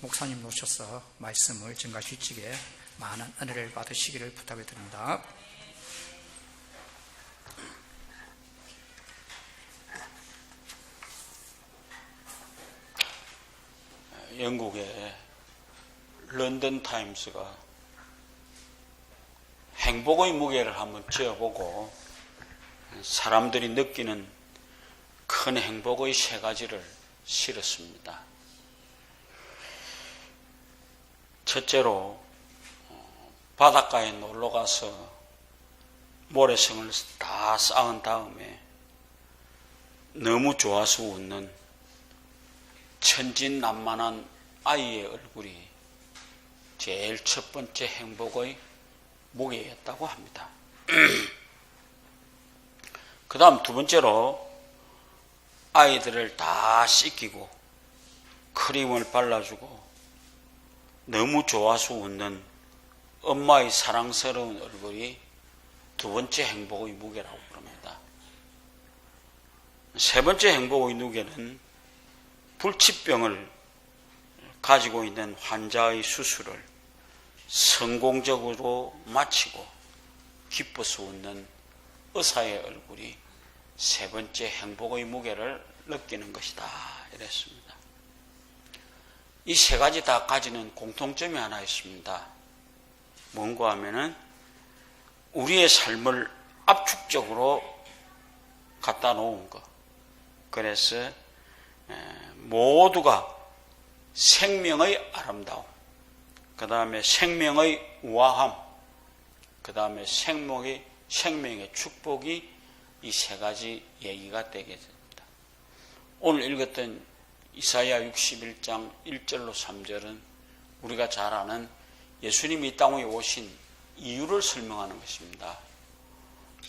목사님 모셔서 말씀을 증가시키게 많은 은혜를 받으시기를 부탁을 드립니다. 영국의 런던 타임스가 행복의 무게를 한번 지어보고 사람들이 느끼는 큰 행복의 세 가지를 실었습니다. 첫째로 바닷가에 놀러가서 모래성을 다 쌓은 다음에 너무 좋아서 웃는 천진난만한 아이의 얼굴이 제일 첫 번째 행복의 무게였다고 합니다. 그 다음 두 번째로 아이들을 다 씻기고 크림을 발라주고 너무 좋아서 웃는 엄마의 사랑스러운 얼굴이 두 번째 행복의 무게라고 부릅니다. 세 번째 행복의 무게는 불치병을 가지고 있는 환자의 수술을 성공적으로 마치고 기뻐서 웃는 의사의 얼굴이 세 번째 행복의 무게를 느끼는 것이다. 이랬습니다. 이 세 가지 다 가지는 공통점이 하나 있습니다. 뭔가 하면은 우리의 삶을 압축적으로 갖다 놓은 것. 그래서 모두가 생명의 아름다움, 그 다음에 생명의 우아함, 그 다음에 생명의 축복이 이 세 가지 얘기가 되게 됩니다. 오늘 읽었던 이사야 61장 1절로 3절은 우리가 잘 아는 예수님이 이 땅에 오신 이유를 설명하는 것입니다.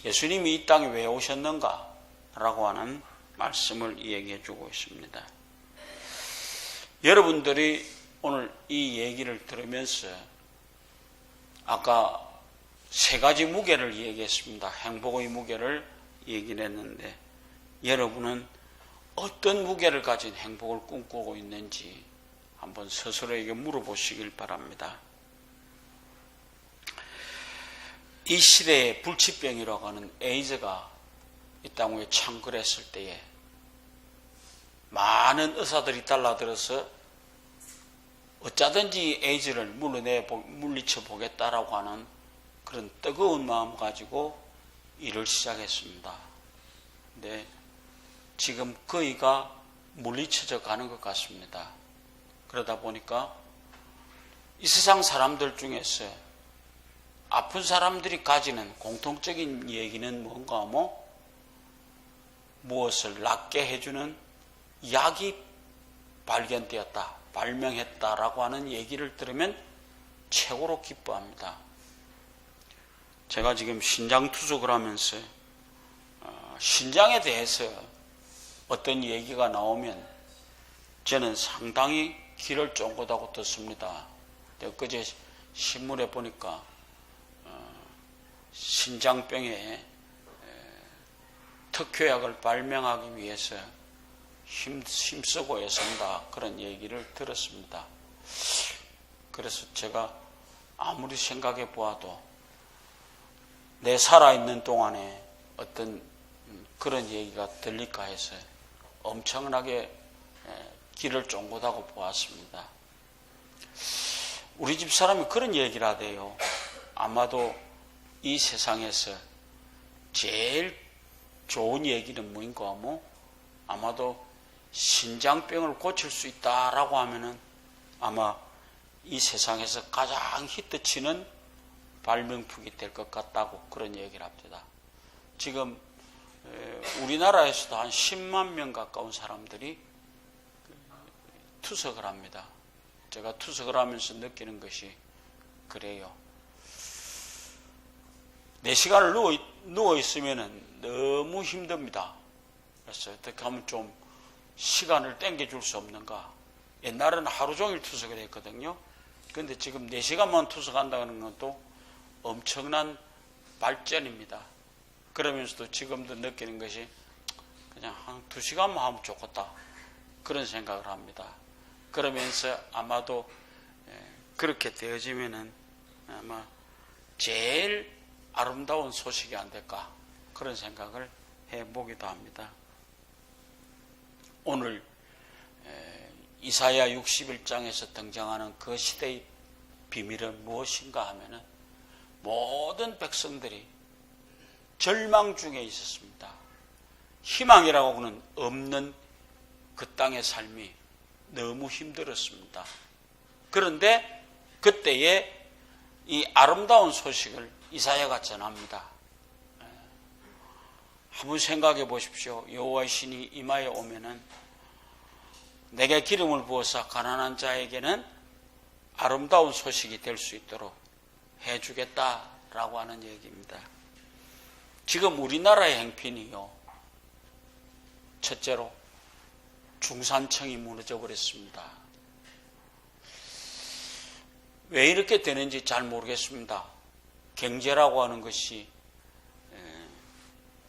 예수님이 이 땅에 왜 오셨는가? 라고 하는 말씀을 얘기해 주고 있습니다. 여러분들이 오늘 이 얘기를 들으면서 아까 세 가지 무게를 얘기했습니다. 행복의 무게를 얘기를 했는데 여러분은 어떤 무게를 가진 행복을 꿈꾸고 있는지 한번 스스로에게 물어보시길 바랍니다. 이 시대에 불치병이라고 하는 에이즈가 이 땅에 창궐했을 때에 많은 의사들이 달라들어서 어쩌든지 에이즈를 물리쳐 보겠다라고 하는 그런 뜨거운 마음 가지고 일을 시작했습니다. 근데 지금 거의가 물리쳐져 가는 것 같습니다. 그러다 보니까 이 세상 사람들 중에서 아픈 사람들이 가지는 공통적인 얘기는 뭔가 하면 무엇을 낫게 해주는 약이 발견되었다, 발명했다라고 하는 얘기를 들으면 최고로 기뻐합니다. 제가 지금 신장 투석을 하면서 신장에 대해서 어떤 얘기가 나오면 저는 상당히 귀를 쫑긋하고 듣습니다. 엊그제 신문에 보니까 신장병에 특효약을 발명하기 위해서 힘쓰고 애쓴다, 그런 얘기를 들었습니다. 그래서 제가 아무리 생각해 보아도 내 살아있는 동안에 어떤 그런 얘기가 들릴까 해서 엄청나게 귀를 쫑긋하고 보았습니다. 우리 집 사람이 그런 얘기를 하대요. 아마도 이 세상에서 제일 좋은 얘기는 뭐인가 하면 아마도 신장병을 고칠 수 있다라고 하면은 아마 이 세상에서 가장 히트치는 발명품이 될 것 같다고 그런 얘기를 합니다. 지금 우리나라에서도 한 10만 명 가까운 사람들이 투석을 합니다. 제가 투석을 하면서 느끼는 것이 그래요. 4시간을 누워 있으면 너무 힘듭니다. 그래서 어떻게 하면 좀 시간을 땡겨줄 수 없는가. 옛날에는 하루 종일 투석을 했거든요. 그런데 지금 4시간만 투석한다는 것도 엄청난 발전입니다. 그러면서도 지금도 느끼는 것이 그냥 한 2시간만 하면 좋겠다, 그런 생각을 합니다. 그러면서 아마도 그렇게 되어지면은 아마 제일 아름다운 소식이 안 될까 그런 생각을 해보기도 합니다. 오늘 이사야 61장에서 등장하는 그 시대의 비밀은 무엇인가 하면은 모든 백성들이 절망 중에 있었습니다. 희망이라고는 없는 그 땅의 삶이 너무 힘들었습니다. 그런데 그때에 이 아름다운 소식을 이사야가 전합니다. 한번 생각해 보십시오. 여호와의 신이 이마에 오면은 내게 기름을 부어서 가난한 자에게는 아름다운 소식이 될 수 있도록 해주겠다라고 하는 얘기입니다. 지금 우리나라의 행편이요. 첫째로 중산층이 무너져 버렸습니다. 왜 이렇게 되는지 잘 모르겠습니다. 경제라고 하는 것이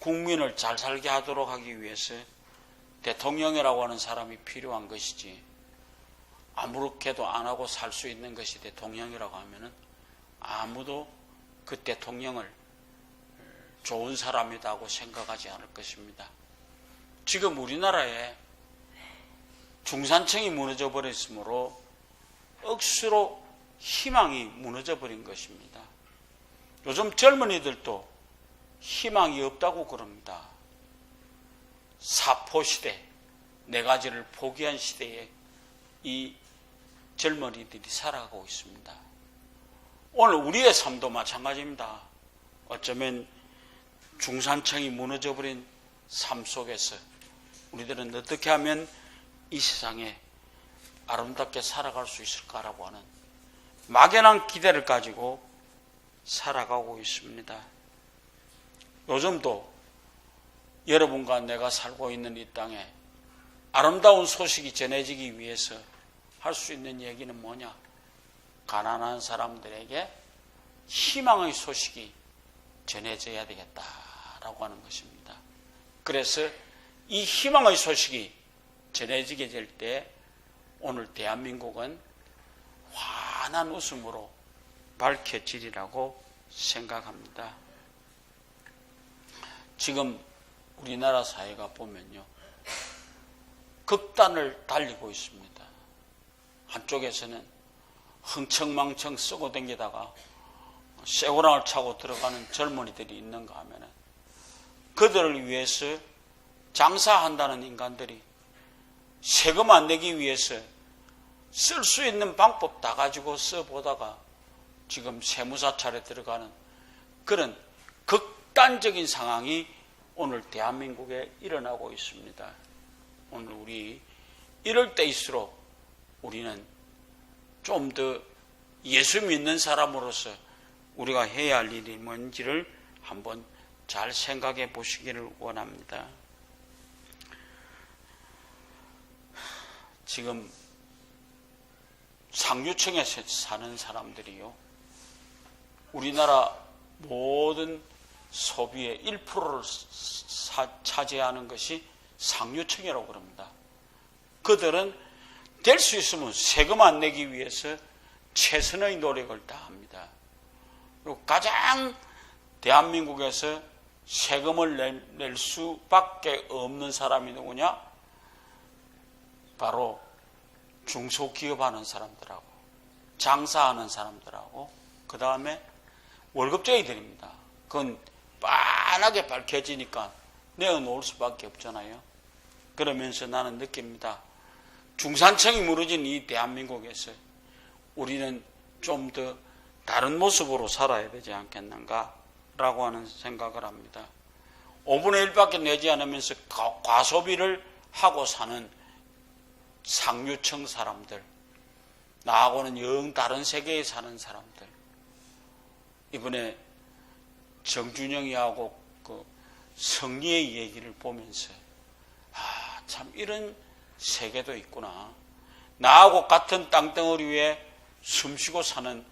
국민을 잘 살게 하도록 하기 위해서 대통령이라고 하는 사람이 필요한 것이지, 아무렇게도 안 하고 살 수 있는 것이 대통령이라고 하면은 아무도 그 대통령을 좋은 사람이라고 생각하지 않을 것입니다. 지금 우리나라에 중산층이 무너져 버렸으므로 억수로 희망이 무너져 버린 것입니다. 요즘 젊은이들도 희망이 없다고 그럽니다. 사포시대, 네 가지를 포기한 시대에 이 젊은이들이 살아가고 있습니다. 오늘 우리의 삶도 마찬가지입니다. 어쩌면 중산층이 무너져 버린 삶 속에서 우리들은 어떻게 하면 이 세상에 아름답게 살아갈 수 있을까라고 하는 막연한 기대를 가지고 살아가고 있습니다. 요즘도 여러분과 내가 살고 있는 이 땅에 아름다운 소식이 전해지기 위해서 할 수 있는 얘기는 뭐냐? 가난한 사람들에게 희망의 소식이 전해져야 되겠다라고 하는 것입니다. 그래서 이 희망의 소식이 전해지게 될 때 오늘 대한민국은 환한 웃음으로 밝혀지리라고 생각합니다. 지금 우리나라 사회가 보면요, 극단을 달리고 있습니다. 한쪽에서는 흥청망청 쓰고 댕기다가 쇠고랑을 차고 들어가는 젊은이들이 있는가 하면은 그들을 위해서 장사한다는 인간들이 세금 안 내기 위해서 쓸 수 있는 방법 다 가지고 써보다가 지금 세무사찰에 들어가는 그런 극단적인 상황이 오늘 대한민국에 일어나고 있습니다. 오늘 우리 이럴 때일수록 우리는 좀 더 예수 믿는 사람으로서 우리가 해야 할 일이 뭔지를 한번 잘 생각해 보시기를 원합니다. 지금 상류층에 사는 사람들이요, 우리나라 모든 소비의 1%를 차지하는 것이 상류층이라고 그럽니다. 그들은 될 수 있으면 세금 안 내기 위해서 최선의 노력을 다합니다. 그리고 가장 대한민국에서 세금을 낼 수밖에 없는 사람이 누구냐? 바로 중소기업하는 사람들하고 장사하는 사람들하고 그 다음에 월급쟁이들입니다. 그건 빤하게 밝혀지니까 내어놓을 수밖에 없잖아요. 그러면서 나는 느낍니다. 중산층이 무너진 이 대한민국에서 우리는 좀 더 다른 모습으로 살아야 되지 않겠는가라고 하는 생각을 합니다. 5분의 1밖에 내지 않으면서 과소비를 하고 사는 상류층 사람들, 나하고는 영 다른 세계에 사는 사람들, 이번에 정준영이하고 그 성리의 얘기를 보면서 참 이런 세계도 있구나. 나하고 같은 땅덩어리 위에 숨쉬고 사는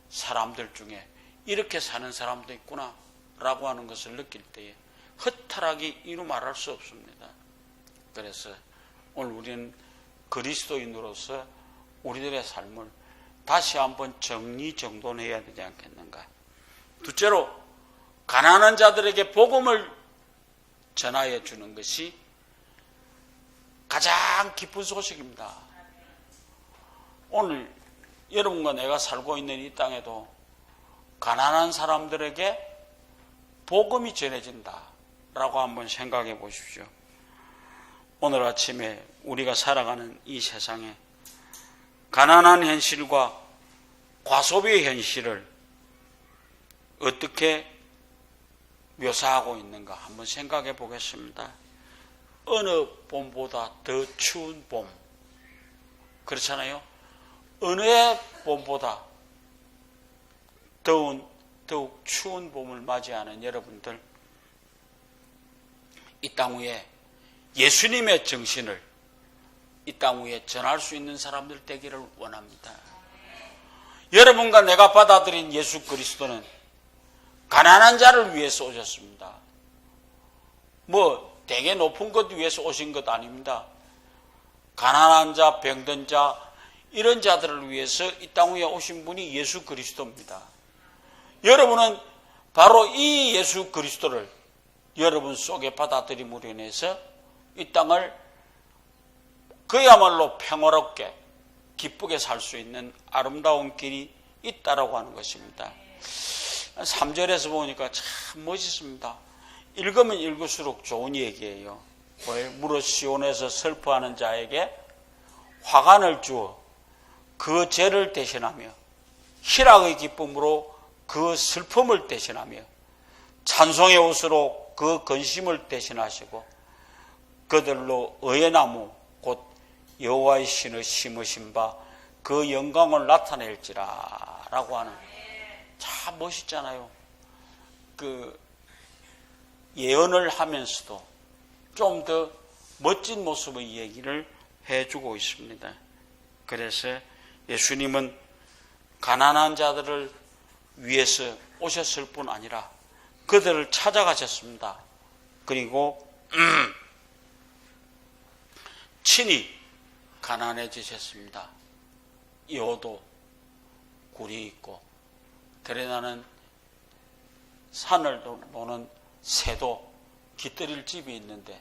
사람들 중에 이렇게 사는 사람도 있구나 라고 하는 것을 느낄 때에 허탈하기 이루 말할 수 없습니다. 그래서 오늘 우리는 그리스도인으로서 우리들의 삶을 다시 한번 정리정돈해야 되지 않겠는가. 둘째로 가난한 자들에게 복음을 전하여 주는 것이 가장 기쁜 소식입니다. 오늘 여러분과 내가 살고 있는 이 땅에도 가난한 사람들에게 복음이 전해진다라고 한번 생각해 보십시오. 오늘 아침에 우리가 살아가는 이 세상에 가난한 현실과 과소비의 현실을 어떻게 묘사하고 있는가 한번 생각해 보겠습니다. 어느 봄보다 더 추운 봄, 그렇잖아요. 어느 해 봄보다 더욱 추운 봄을 맞이하는 여러분들, 이 땅 위에 예수님의 정신을 이 땅 위에 전할 수 있는 사람들 되기를 원합니다. 여러분과 내가 받아들인 예수 그리스도는 가난한 자를 위해서 오셨습니다. 되게 높은 것 위해서 오신 것 아닙니다. 가난한 자, 병든 자, 이런 자들을 위해서 이 땅 위에 오신 분이 예수 그리스도입니다. 여러분은 바로 이 예수 그리스도를 여러분 속에 받아들임으로 인해서 이 땅을 그야말로 평화롭게 기쁘게 살 수 있는 아름다운 길이 있다라고 하는 것입니다. 3절에서 보니까 참 멋있습니다. 읽으면 읽을수록 좋은 얘기예요. 무릇 시온에서 슬퍼하는 자에게 화관을 주어 그 죄를 대신하며 희락의 기쁨으로 그 슬픔을 대신하며 찬송의 옷으로 그 근심을 대신하시고 그들로 의의 나무 곧 여호와의 신을 심으신 바 그 영광을 나타낼지라 라고 하는, 참 멋있잖아요. 그 예언을 하면서도 좀 더 멋진 모습의 얘기를 해주고 있습니다. 그래서 예수님은 가난한 자들을 위해서 오셨을 뿐 아니라 그들을 찾아가셨습니다. 그리고 친히 가난해지셨습니다. 여도 굴이 있고 들에나는 산을 노는 새도 깃들일 집이 있는데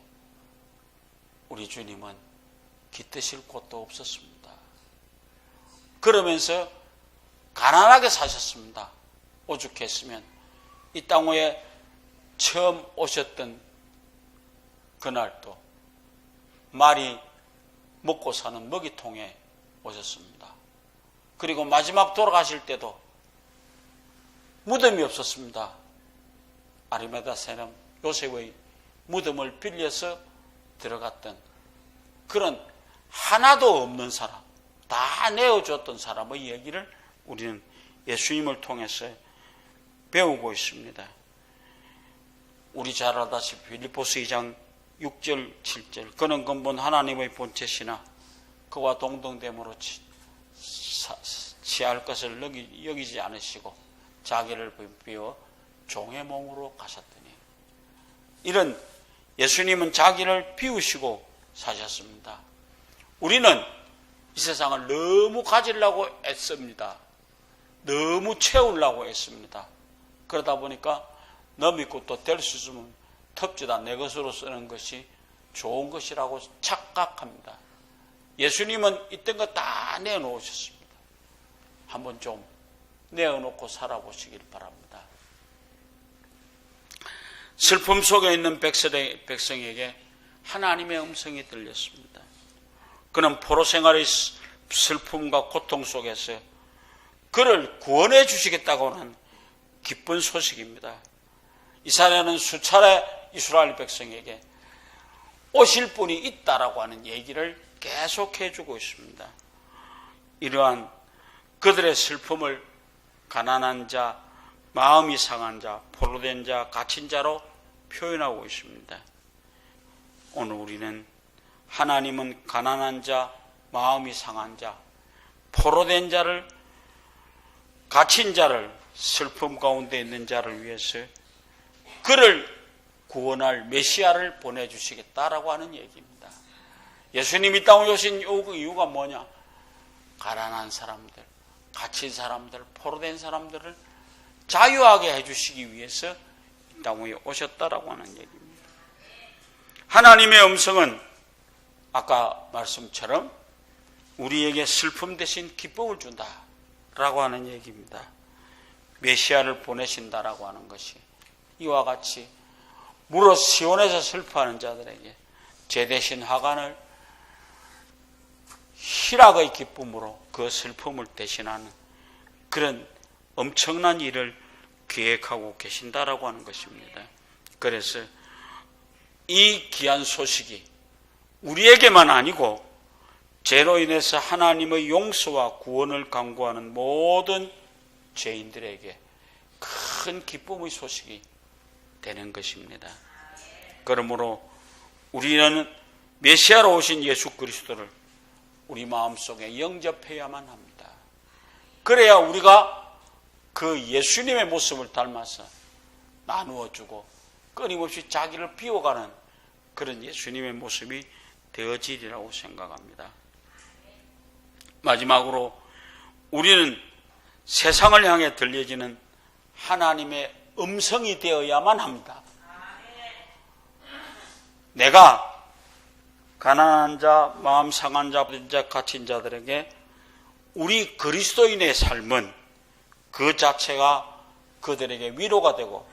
우리 주님은 깃드실 곳도 없었습니다. 그러면서 가난하게 사셨습니다. 오죽했으면 이 땅 위에 처음 오셨던 그날도 말이 먹고 사는 먹이통에 오셨습니다. 그리고 마지막 돌아가실 때도 무덤이 없었습니다. 아리마다 사람 요셉의 무덤을 빌려서 들어갔던 그런 하나도 없는 사람, 다 내어줬던 사람의 얘기를 우리는 예수님을 통해서 배우고 있습니다. 우리 잘 알다시피 빌립보서 2장 6절 7절 그는 근본 하나님의 본체시나 그와 동등됨으로 취할 것을 여기지 않으시고 자기를 비워 종의 몸으로 가셨더니, 이런 예수님은 자기를 비우시고 사셨습니다. 우리는 이 세상을 너무 가지려고 애씁니다. 너무 채우려고 애씁니다. 그러다 보니까 너 믿고 또 될 수 있으면 텁지다 내 것으로 쓰는 것이 좋은 것이라고 착각합니다. 예수님은 있던 거 다 내어놓으셨습니다. 한번 좀 내어놓고 살아보시길 바랍니다. 슬픔 속에 있는 백성에게 하나님의 음성이 들렸습니다. 그는 포로 생활의 슬픔과 고통 속에서 그를 구원해 주시겠다고 하는 기쁜 소식입니다. 이사야는 수차례 이스라엘 백성에게 오실 분이 있다라고 하는 얘기를 계속해 주고 있습니다. 이러한 그들의 슬픔을 가난한 자, 마음이 상한 자, 포로된 자, 갇힌 자로 표현하고 있습니다. 오늘 우리는 하나님은 가난한 자, 마음이 상한 자, 포로된 자를, 갇힌 자를, 슬픔 가운데 있는 자를 위해서 그를 구원할 메시아를 보내주시겠다라고 하는 얘기입니다. 예수님이 이 땅에 오신 이유가 뭐냐? 가난한 사람들, 갇힌 사람들, 포로된 사람들을 자유하게 해주시기 위해서 이 땅에 오셨다라고 하는 얘기입니다. 하나님의 음성은 아까 말씀처럼 우리에게 슬픔 대신 기쁨을 준다라고 하는 얘기입니다. 메시아를 보내신다라고 하는 것이 이와 같이 무릇 시온에서 슬퍼하는 자들에게 제 대신 화관을 희락의 기쁨으로 그 슬픔을 대신하는 그런 엄청난 일을 계획하고 계신다라고 하는 것입니다. 그래서 이 귀한 소식이 우리에게만 아니고 죄로 인해서 하나님의 용서와 구원을 강구하는 모든 죄인들에게 큰 기쁨의 소식이 되는 것입니다. 그러므로 우리는 메시아로 오신 예수 그리스도를 우리 마음속에 영접해야만 합니다. 그래야 우리가 그 예수님의 모습을 닮아서 나누어주고 끊임없이 자기를 비워가는 그런 예수님의 모습이 되어지리라고 생각합니다. 마지막으로 우리는 세상을 향해 들려지는 하나님의 음성이 되어야만 합니다. 내가 가난한 자, 마음 상한 자, 갇힌 자들에게 우리 그리스도인의 삶은 그 자체가 그들에게 위로가 되고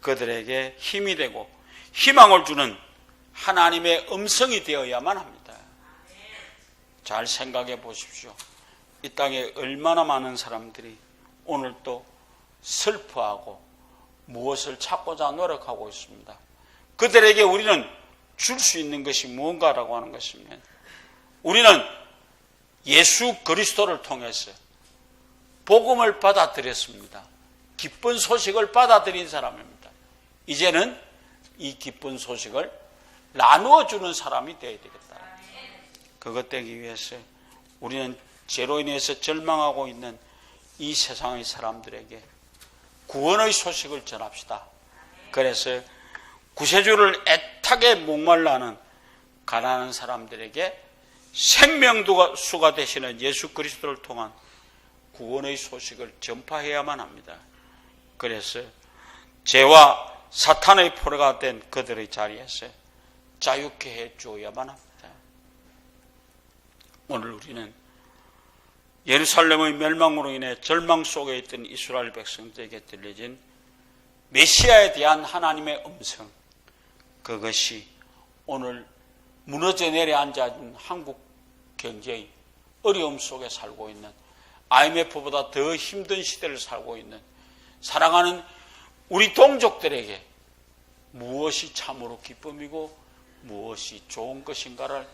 그들에게 힘이 되고 희망을 주는 하나님의 음성이 되어야만 합니다. 잘 생각해 보십시오. 이 땅에 얼마나 많은 사람들이 오늘 또 슬퍼하고 무엇을 찾고자 노력하고 있습니다. 그들에게 우리는 줄 수 있는 것이 무언가라고 하는 것입니다. 우리는 예수 그리스도를 통해서 복음을 받아들였습니다. 기쁜 소식을 받아들인 사람입니다. 이제는 이 기쁜 소식을 나누어 주는 사람이 되어야 되겠다. 그것 되기 위해서 우리는 죄로 인해서 절망하고 있는 이 세상의 사람들에게 구원의 소식을 전합시다. 그래서 구세주를 애타게 목말라하는 가난한 사람들에게 생명수가 되시는 예수 그리스도를 통한 구원의 소식을 전파해야만 합니다. 그래서 죄와 사탄의 포로가 된 그들의 자리에서 자유케 해 주어야만 합니다. 오늘 우리는 예루살렘의 멸망으로 인해 절망 속에 있던 이스라엘 백성들에게 들려진 메시아에 대한 하나님의 음성, 그것이 오늘 무너져 내려앉은 한국 경제의 어려움 속에 살고 있는, IMF보다 더 힘든 시대를 살고 있는 사랑하는 우리 동족들에게 무엇이 참으로 기쁨이고 무엇이 좋은 것인가를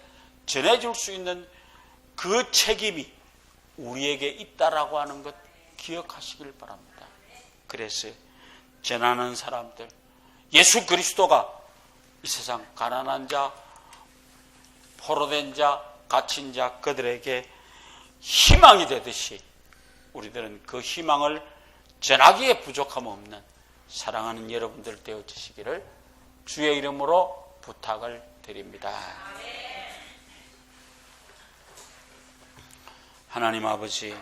전해줄 수 있는 그 책임이 우리에게 있다라고 하는 것 기억하시길 바랍니다. 그래서 전하는 사람들, 예수 그리스도가 이 세상 가난한 자, 포로된 자, 갇힌 자, 그들에게 희망이 되듯이 우리들은 그 희망을 전하기에 부족함 없는 사랑하는 여러분들 되어주시기를 주의 이름으로 부탁을 드립니다. 하나님 아버지,